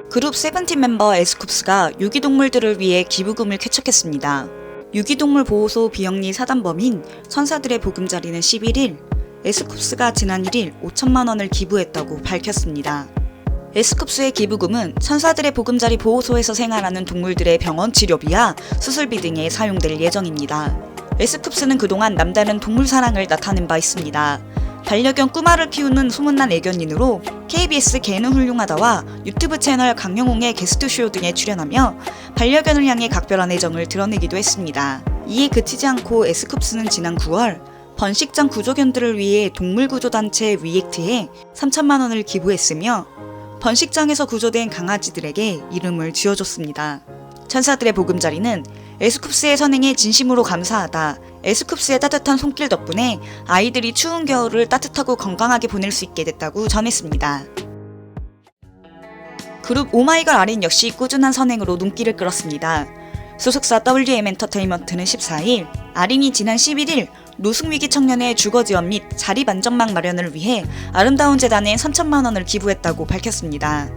그룹 세븐틴 멤버 에스쿱스가 유기동물들을 위해 기부금을 쾌척했습니다. 유기동물 보호소 비영리 사단범인 천사들의 보금자리는 11일 에스쿱스가 지난 1일 5천만 원을 기부했다고 밝혔습니다. 에스쿱스의 기부금은 천사들의 보금자리 보호소에서 생활하는 동물들의 병원 치료비와 수술비 등에 사용될 예정입니다. 에스쿱스는 그동안 남다른 동물 사랑을 나타낸 바 있습니다. 반려견 꾸마를 키우는 소문난 애견인으로 KBS 개는 훌륭하다와 유튜브 채널 강영홍의 게스트쇼 등에 출연하며 반려견을 향해 각별한 애정을 드러내기도 했습니다. 이에 그치지 않고 에스쿱스는 지난 9월 번식장 구조견들을 위해 동물구조단체 위액트에 3천만 원을 기부했으며 번식장에서 구조된 강아지들에게 이름을 지어줬습니다. 천사들의 보금자리는 에스쿱스의 선행에 진심으로 감사하다. 에스쿱스의 따뜻한 손길 덕분에 아이들이 추운 겨울을 따뜻하고 건강하게 보낼 수 있게 됐다고 전했습니다. 그룹 오마이걸 아린 역시 꾸준한 선행으로 눈길을 끌었습니다. 소속사 WM 엔터테인먼트는 14일 아린이 지난 11일 노숙위기 청년의 주거지원 및 자립안전망 마련을 위해 아름다운 재단에 3천만 원을 기부했다고 밝혔습니다.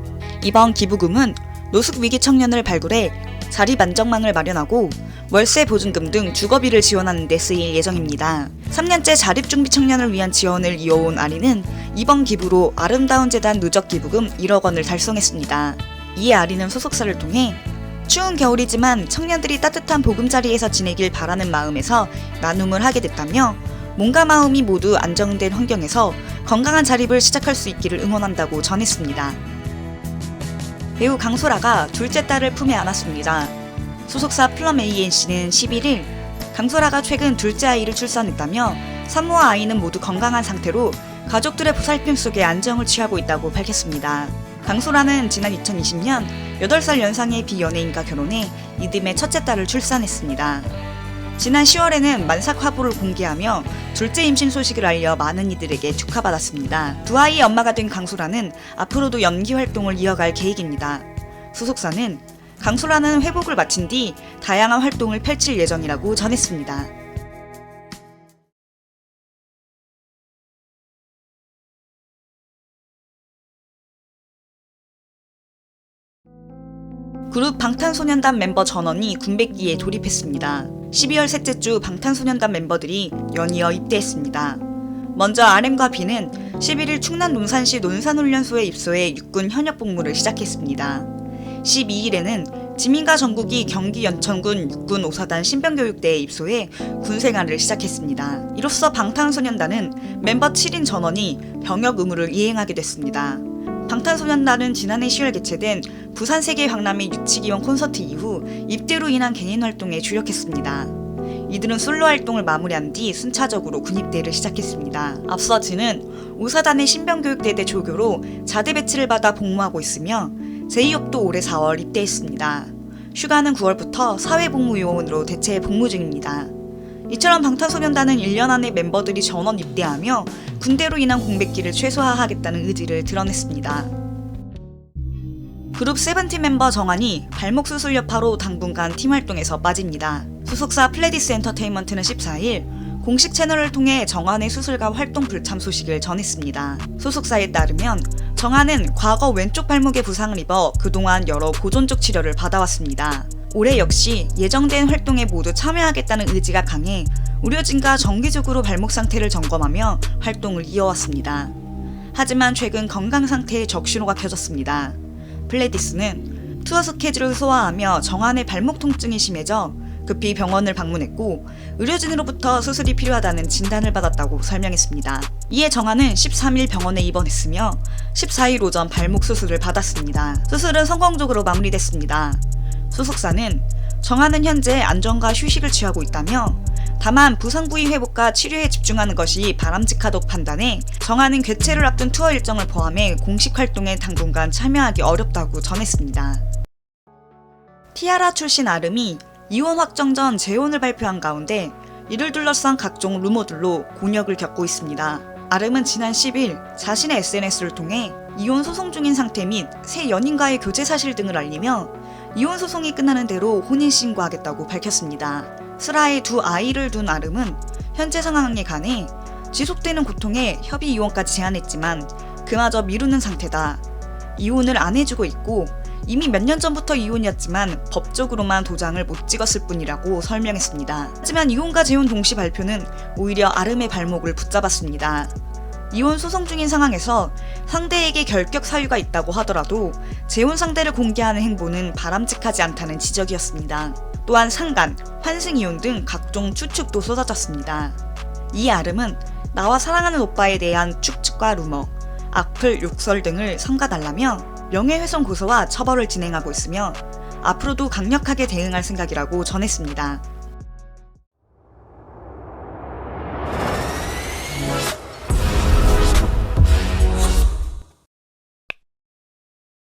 이번 기부금은 노숙위기 청년을 발굴해 자립안전망을 마련하고 월세 보증금 등 주거비를 지원하는 데 쓰일 예정입니다. 3년째 자립준비 청년을 위한 지원을 이어온 아린은 이번 기부로 아름다운 재단 누적 기부금 1억 원을 달성했습니다. 이에 아린은 소속사를 통해 추운 겨울이지만 청년들이 따뜻한 보금자리에서 지내길 바라는 마음에서 나눔을 하게 됐다며 몸과 마음이 모두 안정된 환경에서 건강한 자립을 시작할 수 있기를 응원한다고 전했습니다. 배우 강소라가 둘째 딸을 품에 안았습니다. 소속사 플럼 ANC는 11일 강소라가 최근 둘째 아이를 출산했다며 산모와 아이는 모두 건강한 상태로 가족들의 보살핌 속에 안정을 취하고 있다고 밝혔습니다. 강소라는 지난 2020년 8살 연상의 비연예인과 결혼해 이듬해 첫째 딸을 출산했습니다. 지난 10월에는 만삭 화보를 공개하며 둘째 임신 소식을 알려 많은 이들에게 축하받았습니다. 두 아이의 엄마가 된 강소라는 앞으로도 연기 활동을 이어갈 계획입니다. 소속사는 강소라는 회복을 마친 뒤 다양한 활동을 펼칠 예정이라고 전했습니다. 그룹 방탄소년단 멤버 전원이 군백기에 돌입했습니다. 12월 셋째 주 방탄소년단 멤버들이 연이어 입대했습니다. 먼저 RM과 B는 11일 충남 논산시 논산훈련소에 입소해 육군 현역 복무를 시작했습니다. 12일에는 지민과 정국이 경기 연천군 육군 5사단 신병교육대에 입소해 군생활을 시작했습니다. 이로써 방탄소년단은 멤버 7인 전원이 병역 의무를 이행하게 됐습니다. 방탄소년단은 지난해 10월 개최된 부산 세계 박람회 유치기원 콘서트 이후 입대로 인한 개인 활동에 주력했습니다. 이들은 솔로 활동을 마무리한 뒤 순차적으로 군입대를 시작했습니다. 앞서 지는 5사단의 신병교육대대 조교로 자대 배치를 받아 복무하고 있으며 제2업도 올해 4월 입대했습니다. 휴가는 9월부터 사회복무요원으로 대체 복무 중입니다. 이처럼 방탄소년단은 1년 안에 멤버들이 전원 입대하며 군대로 인한 공백기를 최소화하겠다는 의지를 드러냈습니다. 그룹 세븐틴 멤버 정한이 발목 수술 여파로 당분간 팀 활동에서 빠집니다. 소속사 플레디스 엔터테인먼트는 14일 공식 채널을 통해 정한의 수술과 활동 불참 소식을 전했습니다. 소속사에 따르면 정한은 과거 왼쪽 발목에 부상을 입어 그동안 여러 보존적 치료를 받아왔습니다. 올해 역시 예정된 활동에 모두 참여하겠다는 의지가 강해 의료진과 정기적으로 발목 상태를 점검하며 활동을 이어왔습니다. 하지만 최근 건강 상태에 적신호가 켜졌습니다. 플레디스는 투어 스케줄을 소화하며 정한의 발목 통증이 심해져 급히 병원을 방문했고 의료진으로부터 수술이 필요하다는 진단을 받았다고 설명했습니다. 이에 정한은 13일 병원에 입원했으며 14일 오전 발목 수술을 받았습니다. 수술은 성공적으로 마무리됐습니다. 소속사는 정한은 현재 안정과 휴식을 취하고 있다며 다만 부상 부위 회복과 치료에 집중하는 것이 바람직하다고 판단해 정한은 개최를 앞둔 투어 일정을 포함해 공식 활동에 당분간 참여하기 어렵다고 전했습니다. 티아라 출신 아름이 이혼 확정 전 재혼을 발표한 가운데 이를 둘러싼 각종 루머들로 곤욕을 겪고 있습니다. 아름은 지난 10일 자신의 SNS를 통해 이혼 소송 중인 상태 및 새 연인과의 교제 사실 등을 알리며 이혼 소송이 끝나는 대로 혼인신고하겠다고 밝혔습니다. 슬하에 두 아이를 둔 아름은 현재 상황에 관해 지속되는 고통에 협의 이혼까지 제안했지만 그마저 미루는 상태다. 이혼을 안 해주고 있고 이미 몇 년 전부터 이혼이었지만 법적으로만 도장을 못 찍었을 뿐이라고 설명했습니다. 하지만 이혼과 재혼 동시 발표는 오히려 아름의 발목을 붙잡았습니다. 이혼 소송 중인 상황에서 상대에게 결격 사유가 있다고 하더라도 재혼 상대를 공개하는 행보는 바람직하지 않다는 지적이었습니다. 또한 상간, 환승이혼 등 각종 추측도 쏟아졌습니다. 이 아름은 나와 사랑하는 오빠에 대한 추측과 루머, 악플, 욕설 등을 삼가달라며 명예훼손 고소와 처벌을 진행하고 있으며 앞으로도 강력하게 대응할 생각이라고 전했습니다.